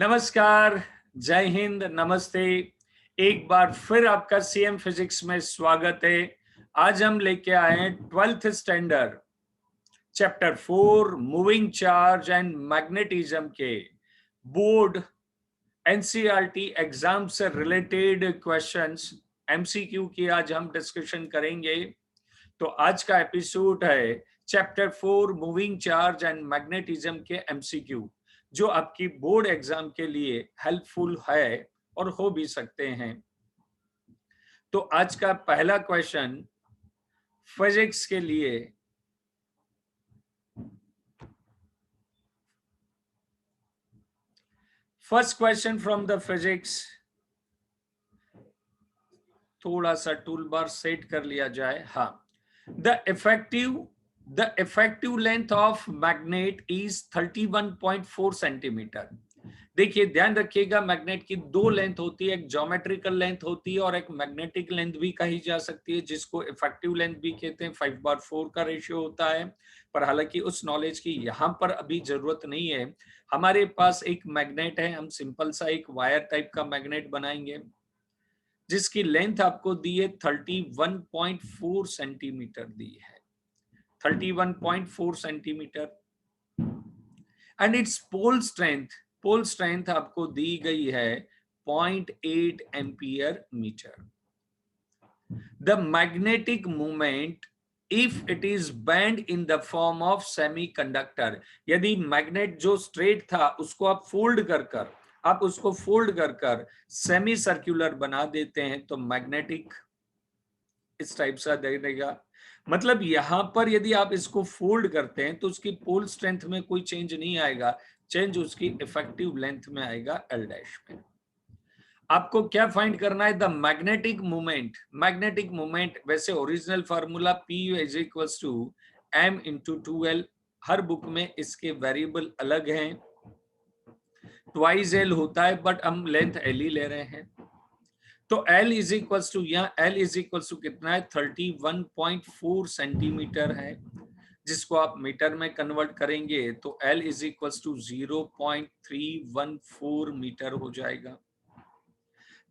नमस्कार, जय हिंद, नमस्ते। एक बार फिर आपका सीएम फिजिक्स में स्वागत है। आज हम लेके आए हैं 12th standard chapter 4 moving charge and magnetism के बोर्ड एनसीईआरटी एग्जाम से रिलेटेड क्वेश्चंस एमसीक्यू की आज हम डिस्कशन करेंगे। तो आज का एपिसोड है chapter 4 moving charge and magnetism के एमसीक्यू, जो आपकी बोर्ड एग्जाम के लिए हेल्पफुल है और हो भी सकते हैं। तो आज का पहला क्वेश्चन फिजिक्स के लिए first question from the physics. थोड़ा सा टूल बार सेट कर लिया जाए। हाँ, the effective length of magnet is 31.4 centimetre. देखिए, ध्यान रखिएगा, मैग्नेट की दो लेंथ होती है, एक ज्योमेट्रिकल लेंथ होती है और एक मैग्नेटिक लेंथ भी कही जा सकती है, जिसको इफेक्टिव लेंथ भी कहते हैं। 5/4 का रेशियो होता है, पर हालांकि उस नॉलेज की यहाँ पर अभी जरूरत नहीं है। हमारे पास एक मैग्नेट है, हम सिंपल सा एक वायर टाइप का मैग्नेट बनाएंगे जिसकी लेंथ आपको दी है 31.4 सेंटीमीटर दी है, 31.4 centimetre. And its pole strength आपको दी गई है 0.8 ampere metre. The magnetic movement if it is bent in the form of semiconductor, यदि मैग्नेट जो स्ट्रेट था उसको आप फोल्ड कर सेमी सर्कुलर बना देते हैं तो मैग्नेटिक इस टाइप सा दे देगा। मतलब यहां पर यदि आप इसको फोल्ड करते हैं तो उसकी पोल स्ट्रेंथ में कोई चेंज नहीं आएगा, चेंज उसकी इफेक्टिव लेंथ में आएगा, एल डैश में। आपको क्या फाइंड करना है? द मैग्नेटिक मूवमेंट वैसे original formula P is equals to m into 2L। हर बुक में इसके वेरिएबल अलग हैं, ट्वाइस L होता है, बट हम लेंथ L ही ले रहे हैं। तो L इज इक्वल्स टू, यहाँ L इज इक्वल्स टू कितना है? 31.4 सेंटीमीटर है, जिसको आप मीटर में कन्वर्ट करेंगे तो L is equals to 0.314 metre हो जाएगा।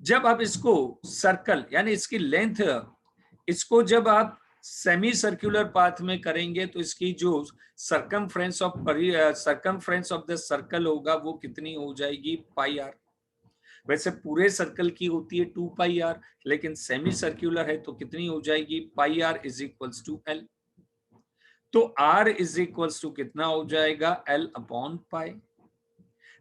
जब आप इसको सर्कल यानी इसकी लेंथ, इसको जब आप सेमी सर्कुलर पाथ में करेंगे तो इसकी जो सरकमफ्रेंस ऑफ द सर्कल होगा वो कितनी हो जाएगी? Pi r. वैसे पूरे सर्कल की होती है 2 पाई आर, लेकिन सेमी सर्कुलर है तो कितनी हो जाएगी? Pi r is equals to L. तो आर इज इक्वल्स टू कितना हो जाएगा? L upon pi.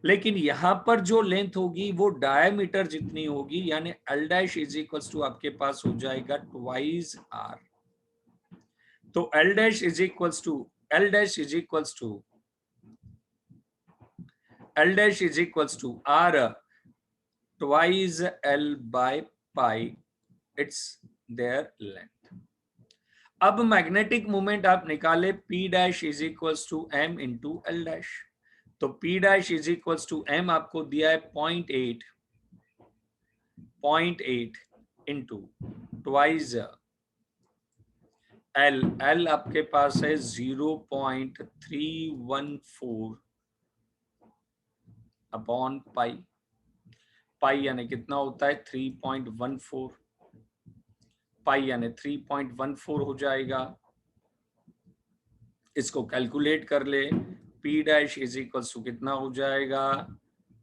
लेकिन यहां पर जो लेंथ होगी वो डायमीटर जितनी होगी, यानी L dash is equals to आपके पास हो जाएगा ट्वाइस आर। तो L dash is equals to R twice L by pi, it's their length. अब मैग्नेटिक मोमेंट आप निकाले, P dash is equals to m into L dash. तो P dash is equals to m आपको दिया है 0.8 into twice L आपके पास है 0.314 upon pi यानी कितना होता है? 3.14 पाई यानी 3.14 हो जाएगा। इसको कैलकुलेट कर ले, P dash is equals to कितना हो जाएगा?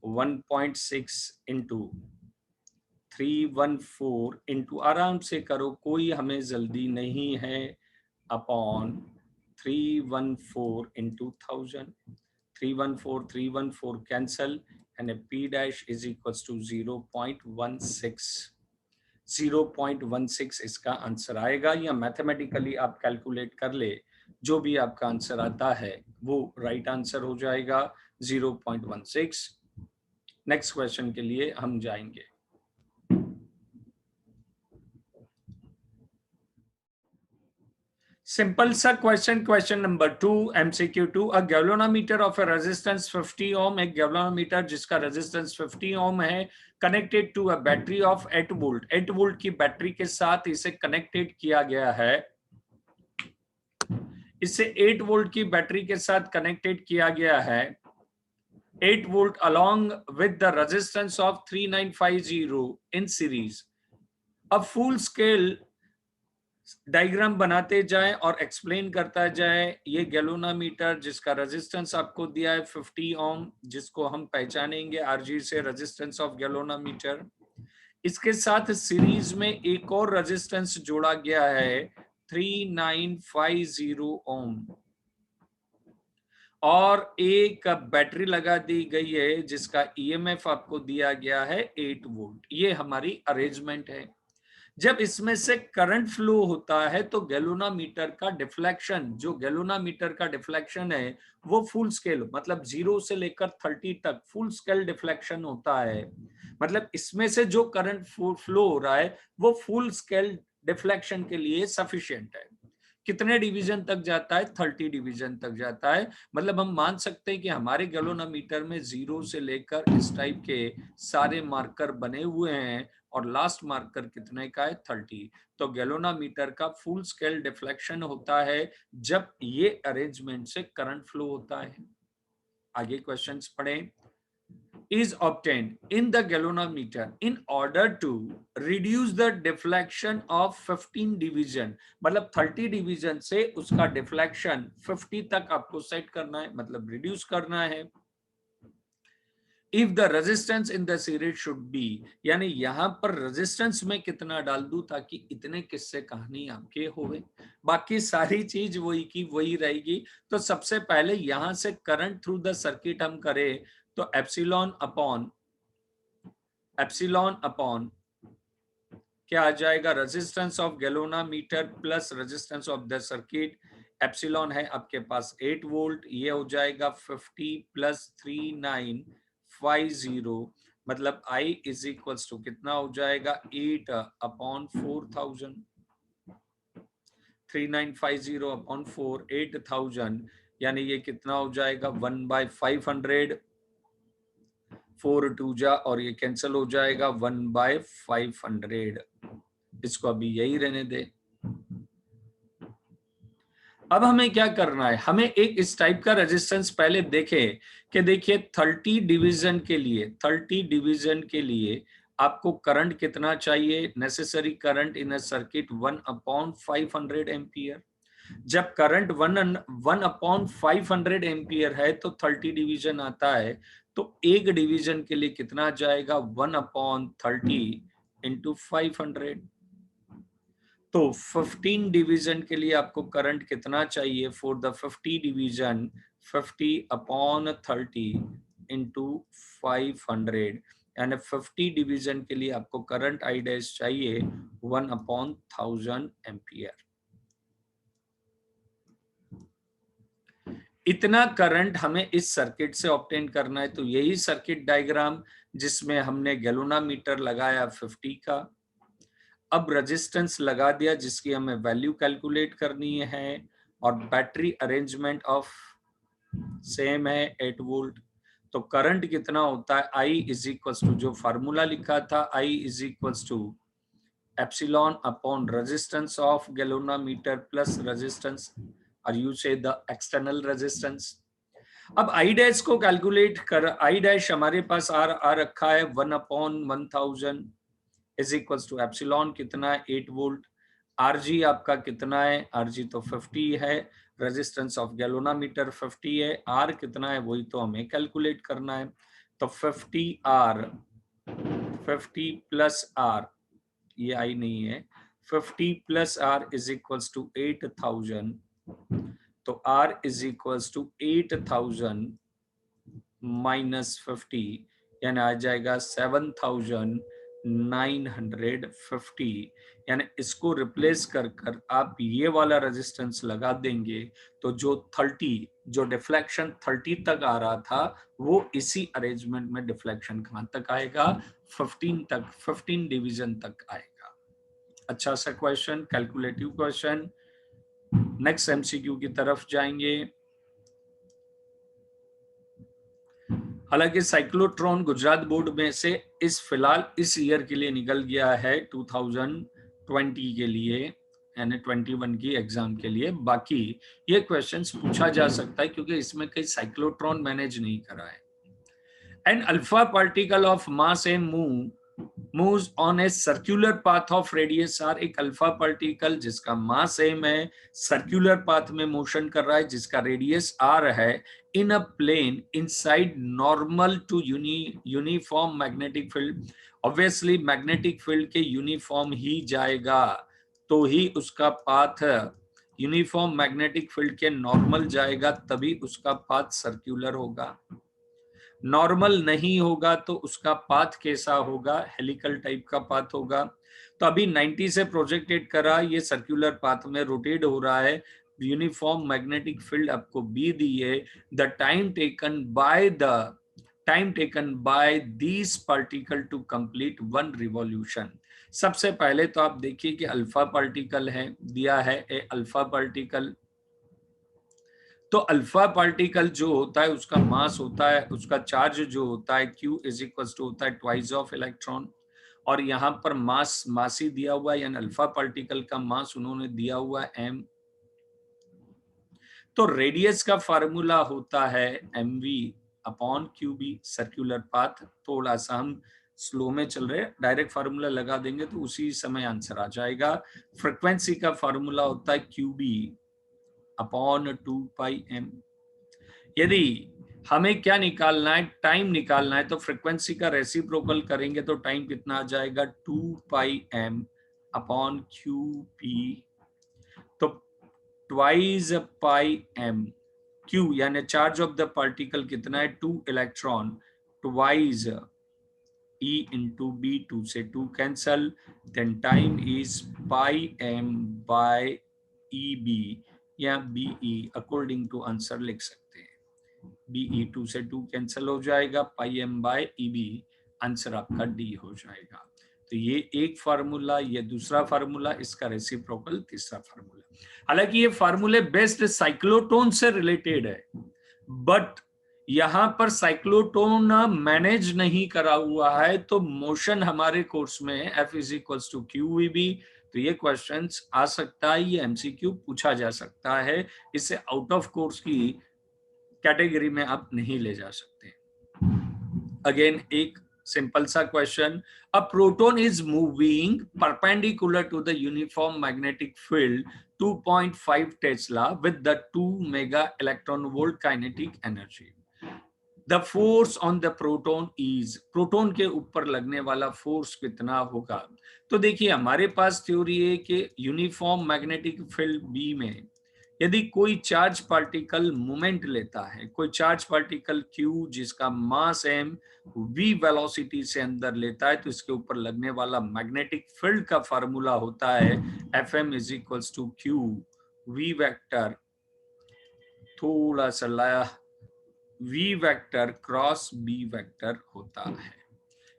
1.6 इंटू 314 इंटू, आराम से करो, कोई हमें जल्दी नहीं है, upon 314 into 1000। 314 cancel and P dash is equals to 0.16 इसका आंसर आएगा। या मैथमेटिकली आप कैलकुलेट कर ले, जो भी आपका आंसर आता है वो राइट आंसर हो जाएगा, 0.16। नेक्स्ट क्वेश्चन के लिए हम जाएंगे। सिंपल सा question number 2, MCQ 2। A galvanometer of a resistance 50 ohm, एक गैल्वेनोमीटर जिसका रेजिस्टेंस 50 ओम है, connected to a battery of 8 volt. 8 volt की बैटरी के साथ इसे कनेक्टेड किया गया है। इसे 8 वोल्ट की बैटरी के साथ कनेक्टेड किया गया है। 8 volt along with the resistance of 3950 in series. अब फुल स्केल डायग्राम बनाते जाए और एक्सप्लेन करता जाए। ये गैल्वेनोमीटर जिसका रेजिस्टेंस आपको दिया है 50 ओम, जिसको हम पहचानेंगे आरजी से, रेजिस्टेंस ऑफ गैल्वेनोमीटर। इसके साथ सीरीज में एक और रेजिस्टेंस जोड़ा गया है 3950 ओम, और एक बैटरी लगा दी गई है जिसका ईएमएफ आपको दिया गया है 8 वोल्ट। ये हमारी अरेंजमेंट है। जब इसमें से करंट फ्लो होता है तो गैल्वेनोमीटर का डिफ्लेक्शन, जो गैल्वेनोमीटर का डिफ्लेक्शन है वो फुल स्केल, मतलब 0 से लेकर 30 तक फुल स्केल डिफ्लेक्शन होता है। मतलब इसमें से जो करंट फ्लो हो रहा है वो फुल स्केल डिफ्लेक्शन के लिए सफिशिएंट है। कितने डिवीजन तक जाता है? 30 डिवीजन तक जाता है। मतलब हम मान सकते हैं कि हमारे गैल्वेनोमीटर में 0 से लेकर इस टाइप के सारे मार्कर बने हुए हैं, और लास्ट मार्कर कितने का है? 30। तो गैल्वेनोमीटर का फुल स्केल डिफ्लेक्शन होता है जब ये अरेंजमेंट से करंट फ्लो होता है। आगे क्वेश्चंस पढ़ें। is obtained in the galvanometer in order to reduce the deflection of 15 division। मतलब 30 डिवीजन से उसका डिफ्लेक्शन 50 तक आपको सेट करना है, मतलब रिड्यूस करना है। If the resistance in the series should be, यानी यहां पर रेजिस्टेंस में कितना डाल दूं ताकि इतने किस्से कहानी आपके होवे, बाकी सारी चीज वही की वही रहेगी। तो सबसे पहले यहां से करंट थ्रू द सर्किट हम करें तो एप्सिलॉन अपॉन क्या आ जाएगा? Resistance of galvanometer plus resistance of the circuit. Epsilon है आपके पास 8 वोल्ट, ये हो जाएगा 50 प्लस 3950, मतलब I इज इक्वल्स टू कितना हो जाएगा? 8 अपॉन 4000। 3950 अपॉन 4, 8000, यानी ये कितना हो जाएगा? 1/500। 4 2 जा और ये कैंसिल हो जाएगा 1/500। इसको अभी यही रहने दे। अब हमें क्या करना है? हमें एक इस टाइप का रेजिस्टेंस पहले देखें कि देखिए 30 डिवीजन के लिए आपको करंट कितना चाहिए? Necessary current in a circuit 1/500 ampere. जब करंट 1/500 एम्पियर है तो 30 डिवीजन आता है, तो एक डिवीजन के लिए कितना जाएगा? 1/30 इंटू 500। तो 15 डिवीजन के लिए आपको करंट कितना चाहिए? फॉर द 50 डिवीजन 50/30 इंटू 500, यानी 50 डिवीजन के लिए आपको करंट आई डैश चाहिए 1/1000 एम्पियर। इतना करंट हमें इस सर्किट से ऑब्टेन करना है। तो यही सर्किट डायग्राम जिसमें हमने गैल्वेनोमीटर लगाया 50 का, अब रेजिस्टेंस लगा दिया जिसकी हमें वैल्यू कैलकुलेट करनी है, और बैटरी अरेंजमेंट ऑफ सेम है 8 वोल्ट। तो करंट कितना होता है? I इज इक्वल्स टू, जो फार्मूला लिखा था, I is equals to epsilon upon resistance of galvanometer plus resistance, और you say the external resistance. अब I डैश को कैलकुलेट कर, I डैश हमारे पास आ रखा है 1/1000 इज इक्वल्स टू एप्सिलॉन कितना है? 8 वोल्ट। RG आपका कितना है? RG तो 50 है, रेजिस्टेंस ऑफ गैल्वेनोमीटर 50 है, R कितना है वही तो हमें कैलकुलेट करना है। तो 50R, 50 प्लस R, ये I नहीं है, 50 plus R is equals to 8000। तो R is equals to 8000 minus 50, यानी आ जाएगा 7950। यानी इसको रिप्लेस कर आप ये वाला रेजिस्टेंस लगा देंगे तो जो 30, जो डिफ्लेक्शन 30 तक आ रहा था वो इसी अरेंजमेंट में डिफ्लेक्शन कहां तक आएगा? 15 तक, 15 डिवीजन तक आएगा। अच्छा सा question, calculative question. Next MCQ की तरफ जाएंगे। हालांकि साइक्लोट्रॉन गुजरात बोर्ड में से इस फिलहाल इस ईयर के लिए निकल गया है 2020 के लिए, यानी 21 की एग्जाम के लिए। बाकी ये क्वेश्चंस पूछा जा सकता है क्योंकि इसमें कई साइक्लोट्रॉन मैनेज नहीं करा है। An alpha particle of mass m moves on a circular path of radius r. एक अल्फा पार्टिकल जिसका मास m है सर्कुलर पाथ में मोशन कर रहा है जिसका रेडियस r है in a plane inside normal to uniform magnetic field. Obviously magnetic field के यूनिफॉर्म ही जाएगा तो ही उसका पाथ यूनिफॉर्म मैग्नेटिक फील्ड के नॉर्मल जाएगा तभी उसका पाथ सर्कुलर होगा. नॉर्मल नहीं होगा तो उसका पाथ कैसा होगा, हेलिकल टाइप का पाथ होगा. तो अभी 90 से प्रोजेक्टेड करा, ये सर्कुलर पाथ में रोटेट हो रहा है. यूनिफॉर्म मैग्नेटिक फील्ड आपको बी दी है. The time taken by this particle to complete one revolution. सबसे पहले तो आप देखिए कि अल्फा पार्टिकल है, दिया है ए अल्फा पार्टिकल. तो अल्फा पार्टिकल जो होता है उसका मास होता है, उसका चार्ज जो होता है Q इज इक्वल टू होता है ट्वाइस ऑफ इलेक्ट्रॉन. और यहाँ पर मास ही दिया हुआ है, यानी अल्फा पार्टिकल का मास उन्होंने दिया हुआ है m. तो रेडियस का फार्मूला होता है mv upon qb. Circular path थोड़ा सा हम स्लो में चल रहे हैं, डायरेक्ट फार्मूला लगा देंगे तो उसी समय आंसर आ जाएगा. फ्रीक्वेंसी का फार्मूला होता है qb अपॉन 2πm. यदि हमें क्या निकालना है, टाइम निकालना है, तो फ्रीक्वेंसी का रेसिप्रोकल करेंगे तो टाइम कितना आ जाएगा 2πm अपॉन qp. तो ट्वाइस πm q यानी चार्ज ऑफ द पार्टिकल कितना है 2 electron, twice e into b. 2 से 2 cancel, then time is πm by eb या BE अकॉर्डिंग टू आंसर लिख सकते हैं. BE 2 से 2 कैंसिल हो जाएगा, πm बाय EB. आंसर आपका D हो जाएगा. तो ये एक फार्मूला, ये दूसरा फार्मूला, इसका रेसिप्रोकल तीसरा फार्मूला. हालांकि ये फार्मूले बेस्ट साइक्लोटोन से रिलेटेड है, बट यहाँ पर साइक्लोटोन मैनेज नहीं करा हुआ है. तो मोशन हमारे कोर्स में F is equals to QEB. तो ये क्वेश्चंस आ सकता है, ये MCQ पूछा जा सकता है. इसे आउट ऑफ कोर्स की कैटेगरी में आप नहीं ले जा सकते. अगेन एक सिंपल सा question. A proton is moving perpendicular to the uniform magnetic field 2.5 tesla with the 2 mega electron volt kinetic energy. The force on the proton is, proton के ऊपर लगने वाला फोर्स कितना होगा. तो देखिए हमारे पास थ्योरी है कि यूनिफॉर्म मैग्नेटिक फील्ड बी में यदि कोई चार्ज पार्टिकल मोमेंट लेता है, कोई चार्ज पार्टिकल Q जिसका मास m v वेलोसिटी से अंदर लेता है, तो इसके ऊपर लगने वाला मैग्नेटिक फील्ड का फार्मूला होता है Fm is equals to Q v vector, थोड़ा सा लाया, v vector cross b vector होता है.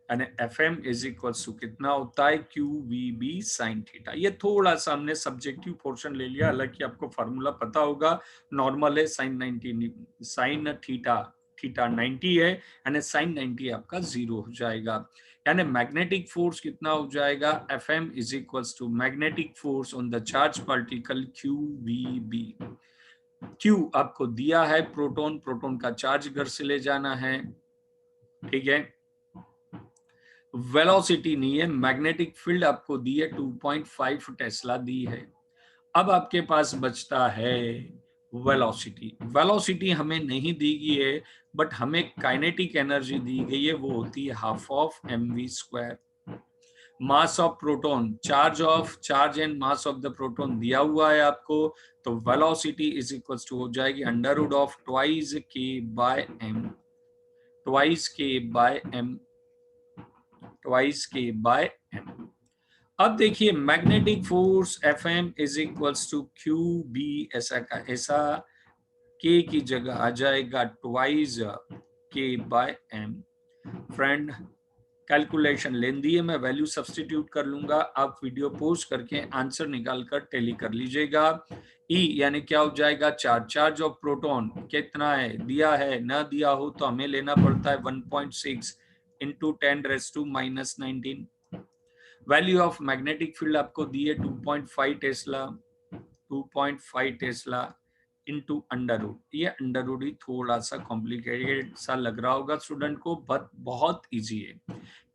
यानी Fm इज इक्वल्स टू कितना होता है QVB साइन थीटा. ये थोड़ा सा हमने सब्जेक्टिव पोर्शन ले लिया, हालांकि आपको फार्मूला पता होगा. नॉर्मल है साइन 90, साइन थीटा 90 है, यानी साइन 90 आपका 0 हो जाएगा. यानी मैग्नेटिक फोर्स कितना हो जाएगा Fm is equals to magnetic force on the charge particle QVB. Q आपको दिया है प्रोटॉन का चार्ज घर से ले जाना है, ठीक है. वेलोसिटी नहीं है, मैग्नेटिक फील्ड आपको दी है 2.5 टेस्ला दी है. अब आपके पास बचता है वेलोसिटी. वेलोसिटी हमें नहीं दी गई है, बट हमें काइनेटिक एनर्जी दी गई है, वो होती है half of mv². Mass of proton, charge and mass of the proton दिया हुआ है आपको. तो वेलोसिटी इज इक्वल्स टू हो जाएगी under root of twice k by m, twice k by m, twice k by m. अब देखिए magnetic force Fm is equals to QB, ऐसा का ऐसा k की जगह आ जाएगा twice k by m. Friend calculation lengthy है, मैं वैल्यू सब्स्टिट्यूट कर लूंगा, आप वीडियो पोज करके आंसर निकाल कर टैली कर लीजिएगा. E यानी क्या हो जाएगा चार्ज ऑफ प्रोटॉन कितना है दिया है, ना दिया हो तो हमें लेना पड़ता है 1.6 into 10⁻⁻19. Value of magnetic field आपको दी है 2.5 tesla, 2.5 tesla into under root. ये अंडर रूट ही थोड़ा सा कॉम्प्लिकेटेड सा लग रहा होगा स्टूडेंट को, बट बहुत इजी है।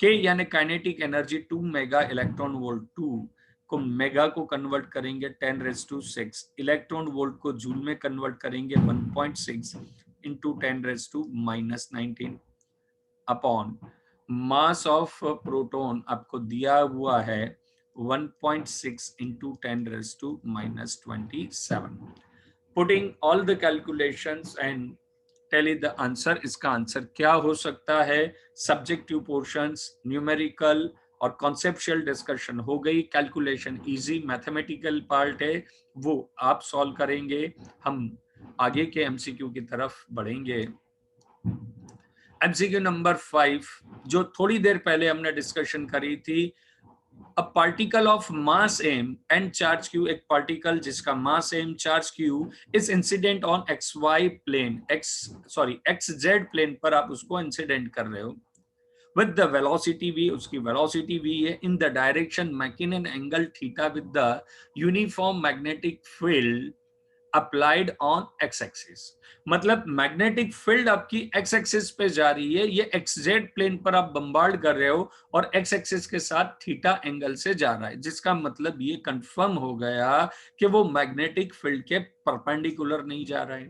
के यानी kinetic energy 2 mega electron volt, 2 को मेगा को कन्वर्ट करेंगे 10⁶, इलेक्ट्रॉन वोल्ट को जूल में कन्वर्ट करेंगे 1.6 into 10⁻⁻19 upon mass of proton आपको दिया हुआ है 1.6 into 10⁻⁻27। Putting all the calculations and tell it the answer. इसका आंसर क्या हो सकता है? सब्जेक्टिव पोर्शंस, न्यूमेरिकल और कॉन्सेप्चुअल डिस्कशन हो गई। कैलकुलेशन इजी मैथमेटिकल पार्ट है, वो आप सॉल्व करेंगे। हम आगे के एमसीक्यू की तरफ बढ़ेंगे। एमसीक्यू नंबर 5 जो थोड़ी देर पहले हमने डिस्कशन करी थी, a particle of mass m and charge q, एक पार्टिकल जिसका mass m charge q is incident on xy plane, xz plane पर आप उसको इंसिडेंट कर रहे हो with the velocity v, उसकी velocity v है, in the direction making an angle theta with the uniform magnetic field applied on x axis। मतलब magnetic field आपकी x एक्सिस पे जा रही है, ये xz प्लेन पर आप बम्बार्ड कर रहे हो और x एक्सिस के साथ थीटा एंगल से जा रहा है, जिसका मतलब ये कंफर्म हो गया कि वो मैग्नेटिक फील्ड के परपेंडिकुलर नहीं जा रहा है।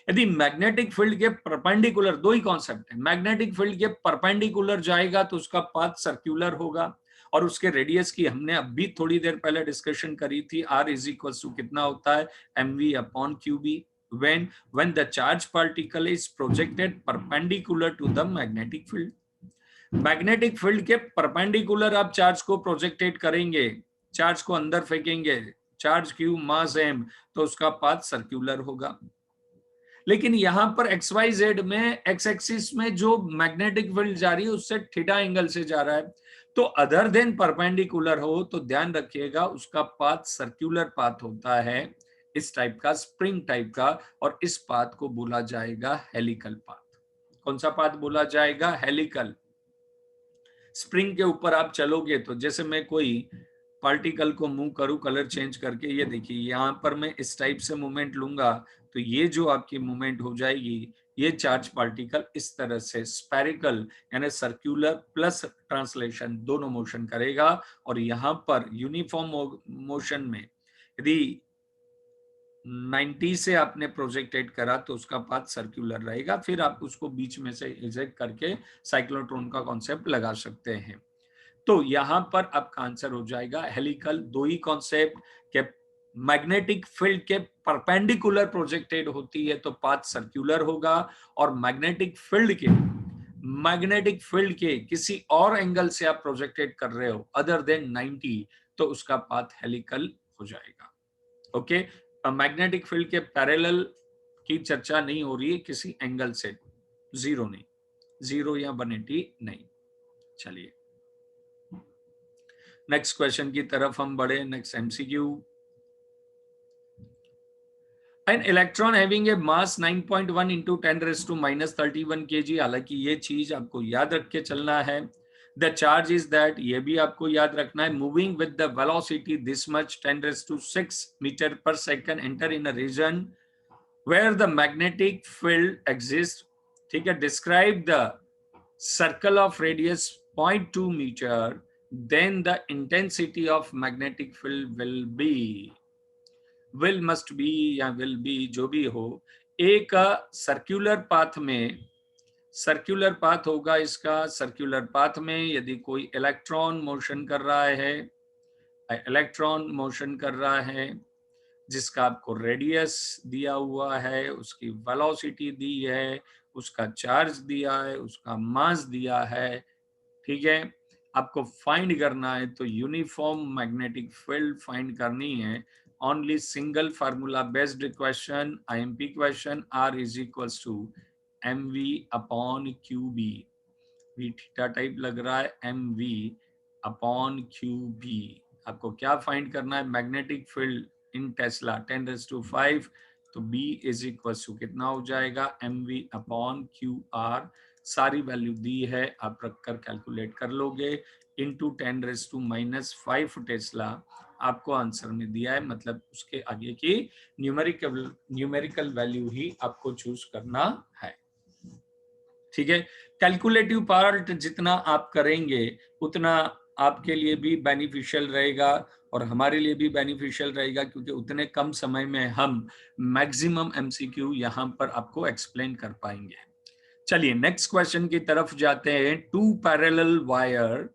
यदि मैग्नेटिक फील्ड के परपेंडिकुलर, दो ही कॉन्सेप्ट है, मैग्नेटिक फील्ड के परपेंडिकुलर जाएगा तो उसका पाथ सर्कुलर होगा, और उसके रेडियस की हमने अभी थोड़ी देर पहले डिस्कशन करी थी, r इज इक्वल टू कितना होता है, mv upon qb, when the charge particle is projected perpendicular to the magnetic field। Magnetic field के परपेंडिकुलर आप चार्ज को प्रोजेक्टेड करेंगे, चार्ज को अंदर फेंकेंगे, चार्ज q मास m, तो उसका पाथ सर्कुलर होगा। लेकिन यहां पर XYZ में x एक्सिस में जो मैग्नेटिक फील्ड जा रही है उससे थीटा एंगल से जा रहा है, तो अदर देन परपेंडिकुलर हो तो ध्यान रखिएगा उसका पाथ सर्कुलर पाथ होता है, इस टाइप का, स्प्रिंग टाइप का, और इस पाथ को बोला जाएगा हेलिकल पाथ। कौन सा पाथ बोला जाएगा? हेलिकल। स्प्रिंग के ऊपर आप चलोगे तो जैसे मैं कोई पार्टिकल को मूव करूं कलर चेंज करके, ये देखिए यहां पर मैं इस टाइप से मूवमेंट लूंगा तो ये जो आपकी मूवमेंट हो जाएगी, ये चार्ज पार्टिकल इस तरह से स्फेरिकल यानी सर्कुलर प्लस ट्रांसलेशन दोनों मोशन करेगा, और यहाँ पर यूनिफॉर्म मोशन में यदि 90 से आपने प्रोजेक्टेड करा तो उसका पाथ सर्कुलर रहेगा, फिर आप उसको बीच में से इजेक्ट करके साइक्लोट्रॉन का कॉन्सेप्ट लगा सकते हैं। तो यहां पर आपका आंसर हो जाएगा हेलिकल। दो ही कॉन्सेप्ट के मैग्नेटिक फील्ड के परपेंडिकुलर प्रोजेक्टेड होती है तो पाथ सर्कुलर होगा, और मैग्नेटिक फील्ड के किसी और एंगल से आप प्रोजेक्टेड कर रहे हो अदर देन 90 तो उसका पाथ हेलिकल हो जाएगा। ओके, मैग्नेटिक फील्ड के पैरेलल की चर्चा नहीं हो रही है किसी एंगल से, जीरो नहीं, 0 या 180 नहीं। चलिए नेक्स्ट क्वेश्चन की तरफ हम बढ़े। Next MCQ, an electron having a mass 9.1 into 10⁻⁻31 kg। हालांकि ये चीज आपको याद रख के चलना है। द चार्ज इज दैट, ये भी आपको याद रखना है, moving with the velocity this much 10⁻⁶ metre per second enter in a region where the magnetic field exist. ठीक है, describe the circle of radius 0.2 metre, then the intensity of magnetic field will be, will must be या will be जो भी हो, एक circular path में, circular path होगा इसका, सर्कुलर पाथ में यदि कोई इलेक्ट्रॉन मोशन कर रहा है, इलेक्ट्रॉन मोशन कर रहा है जिसका आपको रेडियस दिया हुआ है, उसकी वेलोसिटी दी है, उसका चार्ज दिया है, उसका मास दिया है, ठीक है, आपको फाइंड करना है तो यूनिफॉर्म मैग्नेटिक फील्ड फाइंड करनी है। Only single formula based question, IMP question, R is equals to mv upon qb। v theta type लग रहा है, mv अपॉन qb। आपको क्या फाइंड करना है? मैग्नेटिक फील्ड इन टेस्ला 10⁵, तो b इज इक्वल्स टू कितना हो जाएगा? mv upon qr। सारी वैल्यू दी है, आप रखकर कैलकुलेट कर लोगे, इंटू 10⁻⁵ टेस्ला आपको आंसर में दिया है, मतलब उसके आगे की न्यूमेरिकल वैल्यू ही आपको चूज करना है। ठीक है, कैलकुलेटिव पार्ट जितना आप करेंगे उतना आपके लिए भी बेनिफिशियल रहेगा और हमारे लिए भी बेनिफिशियल रहेगा, क्योंकि उतने कम समय में हम मैक्सिमम एमसीक्यू यहां पर आपको एक्सप्लेन कर पाएंगे। चलिए नेक्स्ट क्वेश्चन की तरफ जाते हैं। Two parallel wire,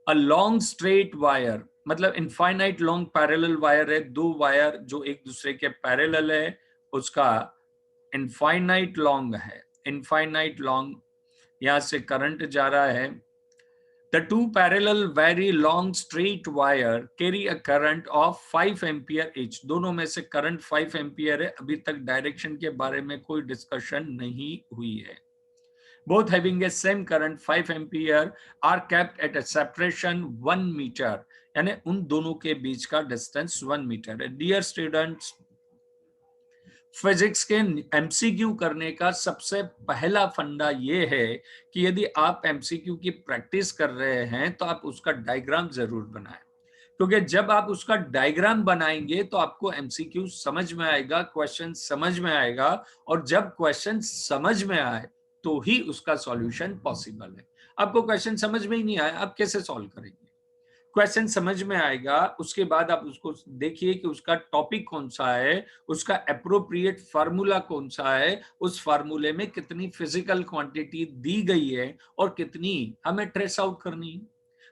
a long straight wire, मतलब इनफाइनाइट लॉन्ग पैरेलल वायर है, दो वायर जो एक दूसरे के पैरेलल है, उसका इनफाइनाइट लॉन्ग है, इनफाइनाइट लॉन्ग, यहां से करंट जा रहा है। The two parallel very long straight wire carry a current of 5 ampere each. दोनों में से करंट 5 एम्पियर है। अभी तक डायरेक्शन के बारे में कोई डिस्कशन नहीं हुई है। Both having a same current 5 ampere are kept at a separation 1 meter, यानी उन दोनों के बीच का डिस्टेंस 1 मीटर है। डियर स्टूडेंट्स, फिजिक्स के एमसीक्यू करने का सबसे पहला फंडा ये है कि यदि आप एमसीक्यू की प्रैक्टिस कर रहे हैं तो आप उसका डायग्राम जरूर बनाएं, क्योंकि जब आप उसका डायग्राम बनाएंगे तो आपको एमसीक्यू समझ में आएगा, क्वेश्चन समझ में आएगा, और जब क्वेश्चन समझ में आए तो ही उसका सॉल्यूशन पॉसिबल है। आपको क्वेश्चन समझ में ही नहीं आया, आप कैसे सॉल्व करेंगे? क्वेश्चन समझ में आएगा, उसके बाद आप उसको देखिए कि उसका टॉपिक कौन सा है, उसका एप्रोप्रिएट फार्मूला कौन सा है, उस फार्मूले में कितनी फिजिकल क्वांटिटी दी गई है और कितनी हमें ट्रेस आउट करनी है।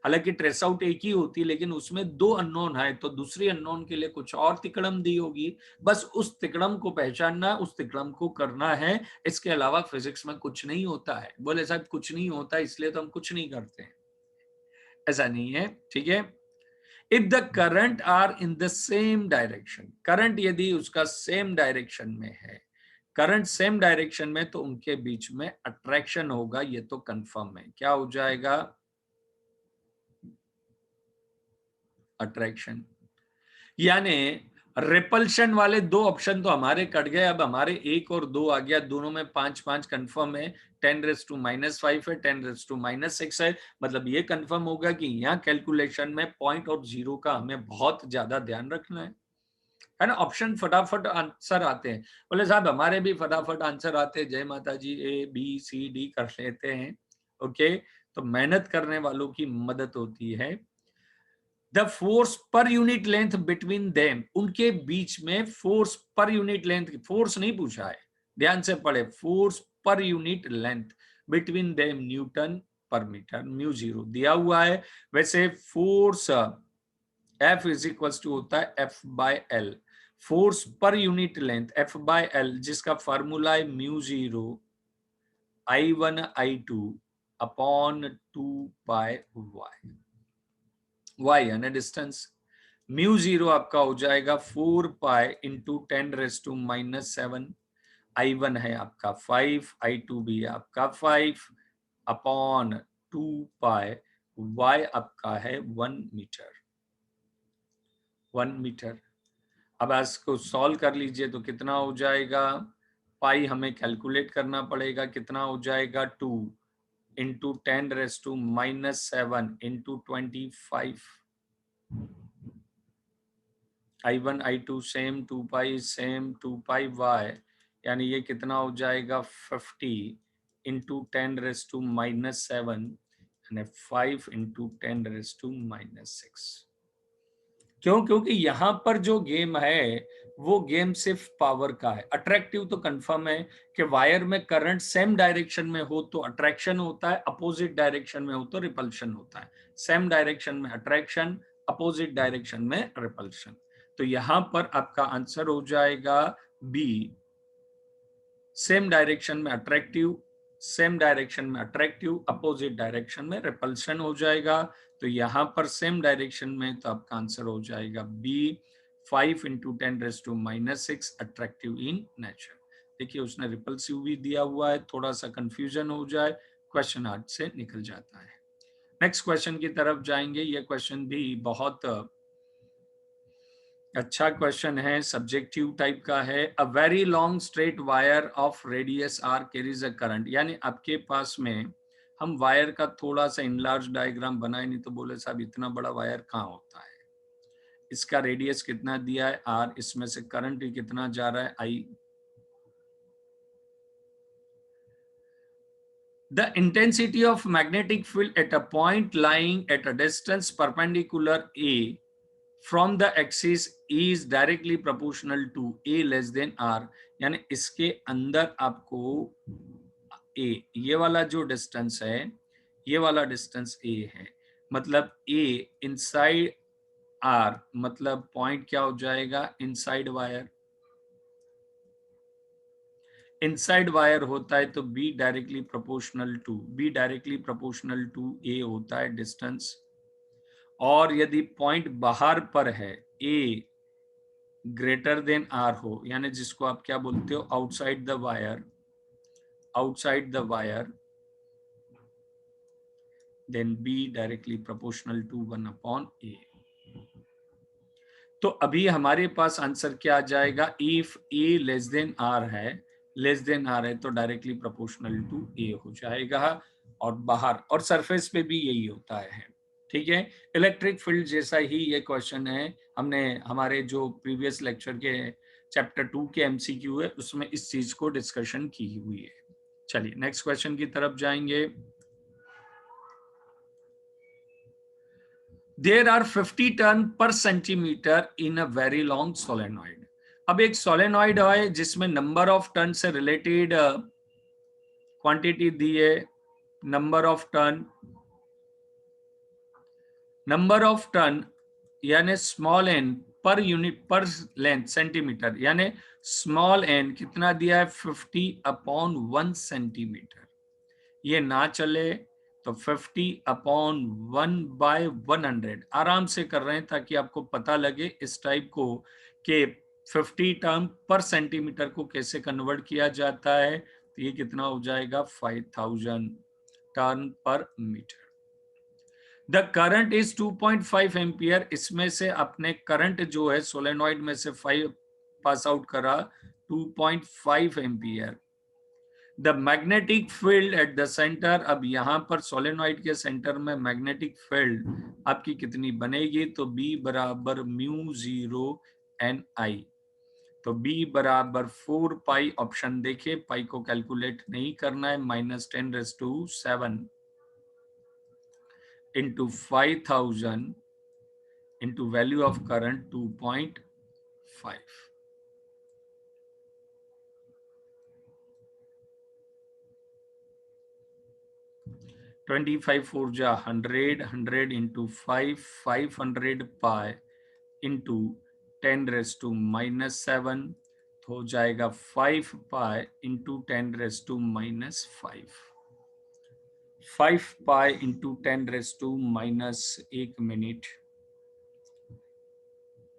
हालांकि ट्रेस आउट एक ही होती, लेकिन उसमें दो अननोन है तो दूसरी अननोन के लिए कुछ और तिकड़म दी होगी। बस उस तिकड़म को पहचानना, उस तिकड़म को करना है, इसके अलावा फिजिक्स में कुछ नहीं होता है। बोले साहब कुछ नहीं होता इसलिए तो हम कुछ नहीं करते हैं, ऐसा नहीं है। ठीक है, if the current are in the same direction, current यदि उसका सेम डायरेक्शन में है, करंट सेम डायरेक्शन में, तो उनके बीच में अट्रैक्शन होगा, ये तो कंफर्म है। क्या हो जाएगा? अट्रैक्शन। यानी रिपल्शन वाले दो ऑप्शन तो हमारे कट गए, अब हमारे एक और दो आ गया, दोनों में 5-5 कंफर्म है। 10⁻⁻5 है, 10⁻6 है, मतलब ये कंफर्म होगा कि यहाँ कैलकुलेशन में पॉइंट और जीरो का हमें बहुत ज्यादा ध्यान रखना है ना। ऑप्शन फटाफट आंसर आते हैं। बोले साहब हमारे भी फटाफट आंसर आते हैं, जय माता जी, A B C D कर लेते हैं। ओके, तो मेहनत करने वालों की मदद होती है। The force per unit length between them, उनके बीच में force per unit length, force नहीं पूछा है, ध्यान से पढ़े, force per unit length between them newton per metre, mu zero दिया हुआ है। वैसे force F is equal to होता है F/L, force per unit length F/L, जिसका फार्मूला है mu zero I1I2 upon 2πy, y यानी डिस्टेंस। म्यू जीरो आपका हो जाएगा 4π इंटू 10⁻⁻7, I1 है आपका 5, I2 भी है आपका 5 अपॉन 2π, y आपका है 1 मीटर, 1 मीटर। अब इसको सॉल्व कर लीजिए तो कितना हो जाएगा, पाई हमें कैलकुलेट करना पड़ेगा, कितना हो जाएगा 2 into 10⁻⁻7 into 25, I1 I2 same, 2π same, 2πy, यानी ये कितना हो जाएगा 50 इंटू 10⁻⁻7 यानी 5 इंटू 10⁻⁻6। क्यों? क्योंकि यहाँ पर जो गेम है वो गेम सिर्फ पावर का है। अट्रैक्टिव तो कंफर्म है कि वायर में करंट सेम डायरेक्शन में हो तो अट्रैक्शन होता है, अपोजिट डायरेक्शन में हो तो रिपल्शन होता है। सेम डायरेक्शन में अट्रैक्शन, अपोजिट डायरेक्शन में रिपल्शन। तो यहां पर आपका आंसर हो जाएगा बी, सेम डायरेक्शन में अट्रैक्टिव, सेम डायरेक्शन में अट्रैक्टिव, अपोजिट डायरेक्शन में रिपल्शन हो जाएगा। तो यहां पर सेम डायरेक्शन में तो आपका आंसर हो जाएगा B, 5 into 10⁻⁻6 attractive in nature. देखिए उसने रिपल्सिव भी दिया हुआ है, थोड़ा सा कंफ्यूजन हो जाए, क्वेश्चन हाथ से निकल जाता है। नेक्स्ट क्वेश्चन की तरफ जाएंगे। ये क्वेश्चन भी बहुत अच्छा क्वेश्चन है, सब्जेक्टिव टाइप का है। A very long straight wire of radius R carries a current, यानी आपके पास में हम वायर का थोड़ा सा इनलार्ज डायग्राम बनाए, नहीं तो बोले साहब इतना बड़ा वायर कहाँ होता है। इसका रेडियस कितना दिया है r, इसमें से करंट कितना जा रहा है I. The intensity of magnetic field at a point lying at a distance perpendicular A from the axis is directly proportional to A less than R. यानी इसके अंदर आपको A, ये वाला जो डिस्टेंस है, ये वाला डिस्टेंस A है, मतलब A इनसाइड R, मतलब पॉइंट क्या हो जाएगा, इनसाइड वायर. इनसाइड वायर होता है तो B directly proportional to A होता है डिस्टेंस. और यदि पॉइंट बाहर पर है, A ग्रेटर देन R हो, यानी जिसको आप क्या बोलते हो, outside the wire, then B directly proportional to 1/A. तो अभी हमारे पास आंसर क्या आ जाएगा, if A less than R है, तो डायरेक्टली प्रोपोर्शनल टू A हो जाएगा. और बाहर और सरफेस पे भी यही होता है. ठीक है, इलेक्ट्रिक फील्ड जैसा ही ये क्वेश्चन है, हमने हमारे जो प्रीवियस लेक्चर के चैप्टर 2 के MCQ है उसमें इस चीज को डिस्कशन की हुई है. चलिए नेक्स्ट क्वेश्चन की तरफ जाएंगे. There are 50 टर्न पर सेंटीमीटर इन अ वेरी लॉन्ग सोलेनॉइड. अब एक सोलेनॉइड है जिसमें नंबर ऑफ टर्न से रिलेटेड क्वांटिटी दी है. नंबर ऑफ टर्न यानी स्मॉल एन पर यूनिट पर लेंथ सेंटीमीटर, यानी स्मॉल एन कितना दिया है, 50/1 सेंटीमीटर. ये ना चले तो 50/1/100 आराम से कर रहे हैं ताकि आपको पता लगे इस टाइप को कि 50 टर्न पर सेंटीमीटर को कैसे कन्वर्ट किया जाता है. तो ये कितना हो जाएगा, 5000 turn per metre. The current is 2.5 ampere. इसमें से अपने करंट जो है सोलेनॉइड में से 5 पास आउट करा, 2.5 ampere. The magnetic field at the centre. अब यहां पर सोलेनॉइड के सेंटर में मैग्नेटिक फील्ड आपकी कितनी बनेगी, तो B बराबर μ0 Ni. तो B बराबर 4 पाई. ऑप्शन देखिए, पाई को कैलकुलेट नहीं करना है, -10⁷ into 5000 into value of current 2.5. (25 4 जा 100 into 500 pi into 10⁻⁻7. तो हो जाएगा 5 pi into 10⁻⁻5. 5 pi into 10⁻⁻1 minute.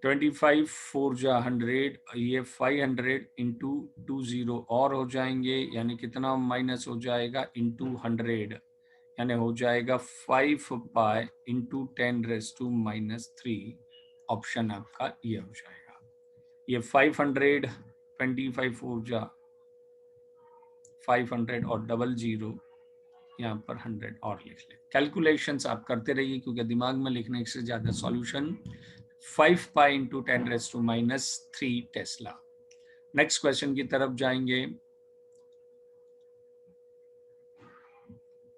25 4 जा 100, ये 500 into 20 और हो जाएंगे, यानी कितना माइनस हो जाएगा, into 100, यानी हो जाएगा 5 pi into 10⁻⁻3. ऑप्शन आपका ये हो जाएगा. ये 500, 25 4 जा 500 और 00 यहाँ पर 100 और लिख ले. कैलकुलेशंस आप करते रहिए क्योंकि दिमाग में लिखने से ज्यादा solution. 5 pi into 10⁻⁻3 Tesla. Next question की तरफ जाएंगे.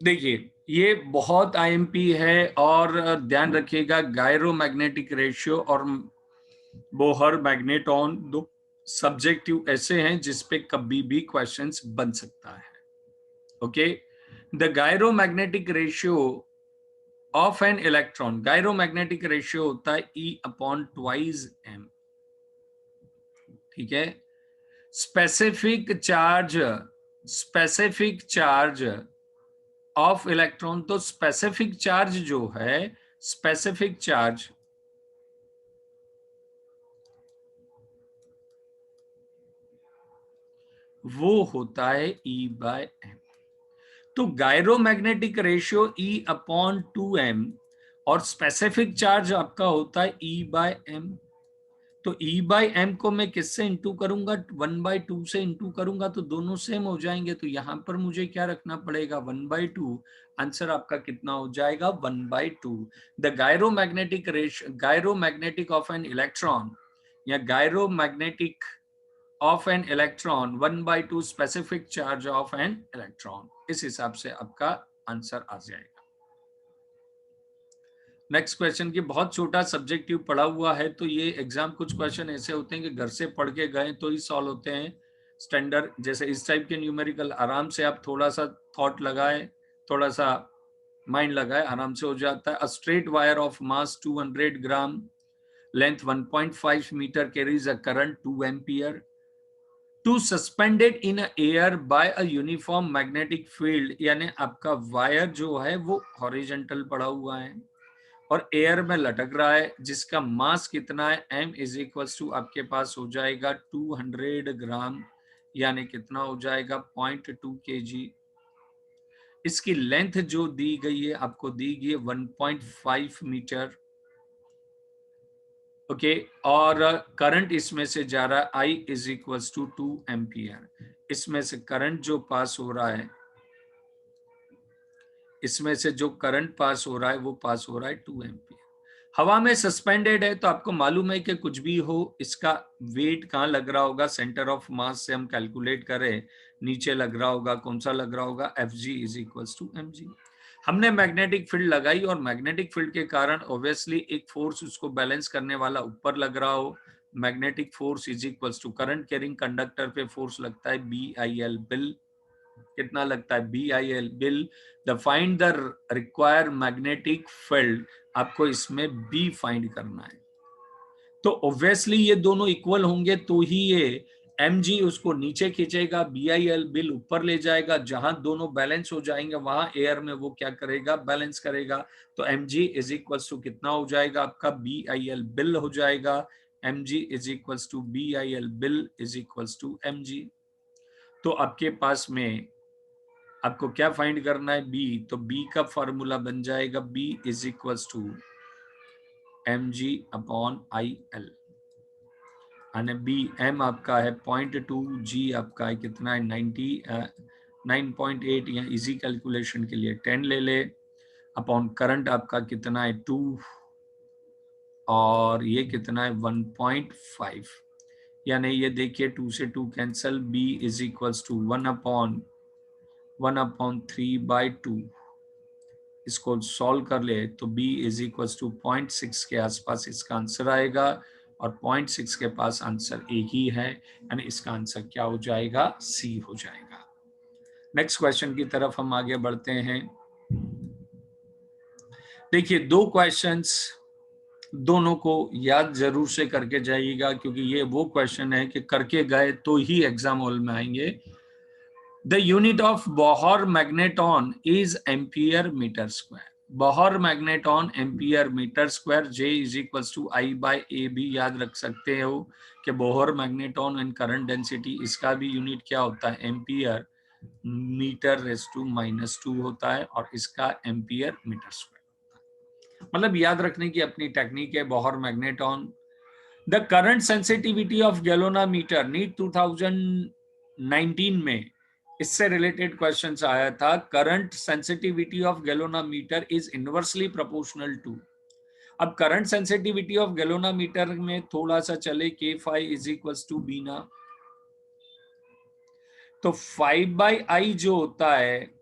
देखिए ये बहुत IMP है और ध्यान रखिएगा, गायरोमैग्नेटिक रेशियो और बोहर मैग्नेटॉन दो सब्जेक्टिव ऐसे हैं जिसपे कभी भी क्वेश्चंस बन सकता है. Okay, the gyromagnetic ratio of an electron, gyromagnetic ratio होता है E/2m. ठीक है, स्पेसिफिक चार्ज ऑफ इलेक्ट्रॉन. तो स्पेसिफिक चार्ज जो है, स्पेसिफिक चार्ज वो होता है E/m. तो गायरोमैग्नेटिक रेशियो E/2m और स्पेसिफिक चार्ज आपका होता है E/m. तो E बाई एम को मैं किससे इंटू करूंगा, 1/2 से इंटू करूंगा, तो दोनों सेम हो जाएंगे। तो यहां पर मुझे क्या रखना पड़ेगा, 1/2। आंसर आपका कितना हो जाएगा, 1/2। The gyromagnetic of an electron या gyromagnetic of an electron 1/2 specific charge of an electron. इस हिसाब से आपका आंसर आ जाएगा। नेक्स्ट क्वेश्चन की बहुत छोटा सब्जेक्टिव पढ़ा हुआ है, तो ये एग्जाम कुछ क्वेश्चन ऐसे होते हैं कि घर से पढ़ के गए तो ही सॉल्व होते हैं। स्टैंडर्ड जैसे इस टाइप के न्यूमेरिकल आराम से आप थोड़ा सा थॉट लगाए, थोड़ा सा माइंड लगाए, आराम से हो जाता है। A straight wire of mass 200 gram, length 1.5 metre, carries a current 2 ampere to suspended in air by a uniform magnetic field. यानी आपका वायर जो है वो हॉरिजॉन्टल पड़ा हुआ है और एयर में लटक रहा है, जिसका मास कितना है, m इज इक्वल टू आपके पास हो जाएगा 200 ग्राम, यानी कितना हो जाएगा 0.2 kg। इसकी लेंथ जो दी गई है आपको दी गई है 1.5 मीटर, ओके। और करंट इसमें से जा रहा है I is equal to 2 ampere. इसमें से करंट जो पास हो रहा है, इसमें से जो करंट पास हो रहा है वो पास हो रहा है 2 एम्पियर। हवा में सस्पेंडेड है, तो आपको मालूम है कि कुछ भी हो इसका वेट कहाँ लग रहा होगा, सेंटर ऑफ मास से हम कैलकुलेट करें, नीचे लग रहा होगा। कौन सा लग रहा होगा, Fg is equal to mg। हमने मैग्नेटिक फील्ड लगाई और मैग्नेटिक फील्ड के कारण ऑब्वियसली एक फोर्स उसको बैलेंस करने वाला ऊपर लग रहा हो। Magnetic force is equal to current carrying conductor पे फोर्स लगता है BIL बिल। कितना लगता है, BIL बिल। The find the require magnetic field, आपको इसमें B फाइंड करना है। तो ऑब्वियसली ये दोनों इक्वल होंगे तो ही ये mg उसको नीचे खींचेगा, BIL बिल ऊपर ले जाएगा। जहां दोनों बैलेंस हो जाएंगे वहां एयर में वो क्या करेगा, बैलेंस करेगा। तो mg इज इक्वल टू कितना हो जाएगा आपका, BIL बिल हो जाएगा। mg is equal to BIL बिल इज इक्वल टू mg। तो आपके पास में आपको क्या फाइंड करना है, B। तो B का फॉर्मूला बन जाएगा B is equal to mg upon IL। यानी बी एम आपका है 0.2, जी आपका है कितना है 9.8, या इजी कैलकुलेशन के लिए 10 ले ले, अपॉन करंट आपका कितना है 2, और ये कितना है 1.5। यानी ये देखिए 2 से 2 कैंसल, बी इज इक्वल्स टू 1/3/2। इसको सॉल्व कर ले तो b इज इक्वल्स टू 0.6 के आसपास इसका आंसर आएगा, और 0.6 के पास आंसर एक ही है, यानी इसका आंसर क्या हो जाएगा, सी हो जाएगा। नेक्स्ट क्वेश्चन की तरफ हम आगे बढ़ते हैं। देखिए दो क्वेश्चंस, दोनों को याद जरूर से करके जाइएगा, क्योंकि ये वो क्वेश्चन है कि करके गए तो ही एग्जाम हॉल में आएंगे। The unit of Bohr magneton is ampere metre square. Bohr magneton ampere metre square, J is equal to I/A भी याद रख सकते हो कि Bohr magneton and current density, इसका भी यूनिट क्या होता है, एम्पियर मीटर रेज़ टू -2 होता है, और इसका एम्पियर मीटर स्क्वायर। मतलब याद रखने की अपनी टेक्निक है। Bohr magneton, the current sensitivity of galvanometer, NEET 2019 में इससे रिलेटेड क्वेश्चंस आया था। Current sensitivity of galvanometer is inversely proportional to. अब करंट सेंसिटिविटी ऑफ गैल्वेनोमीटर में थोड़ा सा चले, K is equals to B ना, तो 5/I जो होता है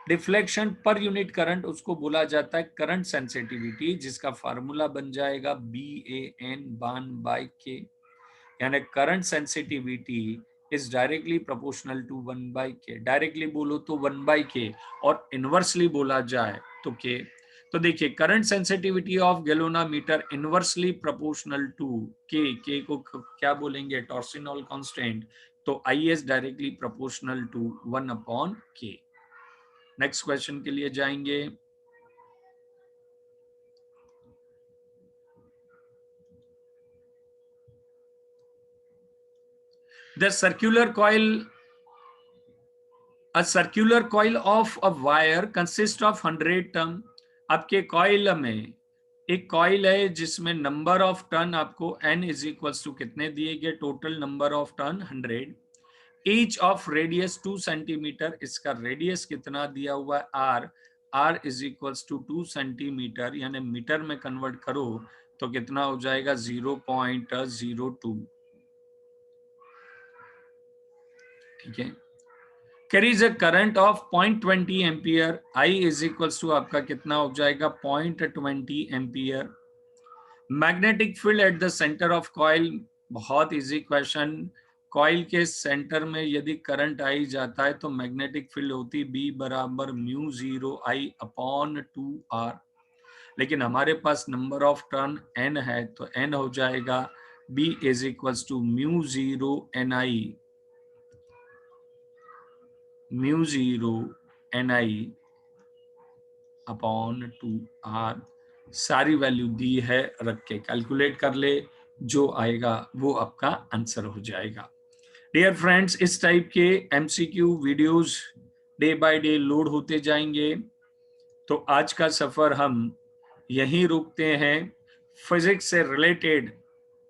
डिफ्लेक्शन पर यूनिट करंट, उसको बोला जाता है करंट सेंसिटिविटी, जिसका फार्मूला बन जाएगा BAN/K। यानी current sensitivity is directly proportional to 1/K। Directly बोलो तो 1/K, और इनवर्सली बोला जाए तो K। तो देखिए current sensitivity of galvanometer inversely proportional to K को क्या बोलेंगे, टॉर्सिनोल कांस्टेंट। तो I is directly proportional to 1/K। Next question के लिए जाएंगे। The circular coil, A circular coil of a wire consists of 100 turn. आपके कॉइल में एक कॉइल है जिसमें नंबर ऑफ टर्न आपको n इज इक्वल्स टू कितने दिए गए, total number of turn 100, each of radius 2 centimetre, इसका रेडियस कितना दिया हुआ है r is equals to 2 centimetre, यानी मीटर में कन्वर्ट करो तो कितना हो जाएगा 0.02, ठीक है। Carries a current of 0.20 ampere, I is equals to आपका कितना हो जाएगा 0.20 ampere. Magnetic field at the centre of coil, बहुत इजी क्वेश्चन, कॉइल के सेंटर में यदि करंट आई जाता है तो मैग्नेटिक फील्ड होती B बराबर म्यू 0 I अपॉन 2R, लेकिन हमारे पास नंबर ऑफ टर्न n है तो n हो जाएगा B is equals to mu 0 ni upon 2R। सारी वैल्यू दी है, रख के कैलकुलेट कर ले, जो आएगा वो आपका आंसर हो जाएगा। डियर फ्रेंड्स, इस टाइप के MCQ videos day by day load होते जाएंगे, तो आज का सफर हम यहीं रुकते हैं। फिजिक्स से रिलेटेड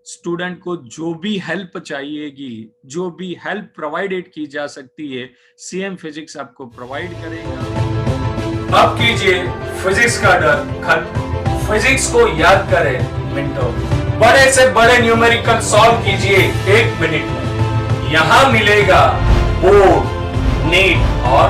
स्टूडेंट को जो भी हेल्प चाहिएगी, जो भी हेल्प प्रोवाइडेड की जा सकती है, सीएम फिजिक्स आपको प्रोवाइड करेगा। अब कीजिए फिजिक्स का डर खत्म, फिजिक्स को याद करें मिनटों, बड़े से बड़े न्यूमेरिकल सॉल्व कीजिए 1 मिनट में। यहां मिलेगा बोर्ड, नीट और